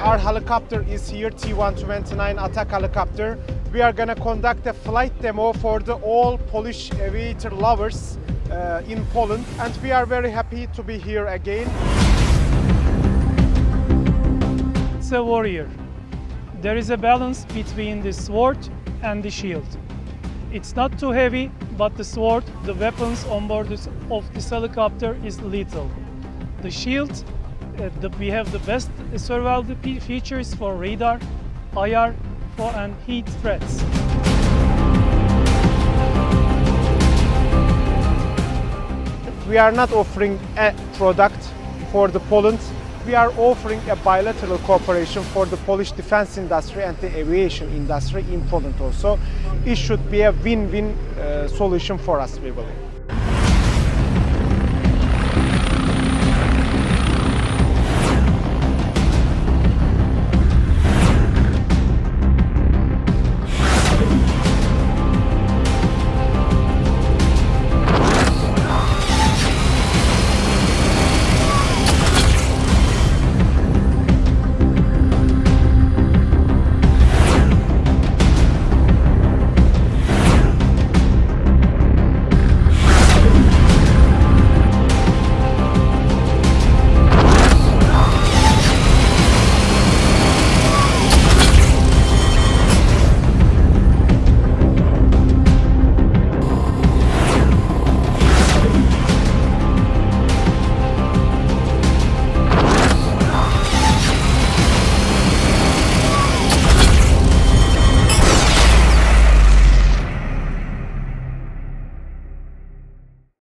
our helicopter is here, T129 ATAK helicopter. We are gonna conduct a flight demo for all Polish aviator lovers in Poland, and we are very happy to be here again. It's a warrior. There is a balance between the sword and the shield. It's not too heavy, but the sword, the weapons on board of this helicopter is lethal. The shield, we have the best survival features for radar, IR, and heat threats. We are not offering a product for the Poland. We are offering a bilateral cooperation for the Polish defense industry and the aviation industry in Poland also. It should be a win-win solution for us, we believe.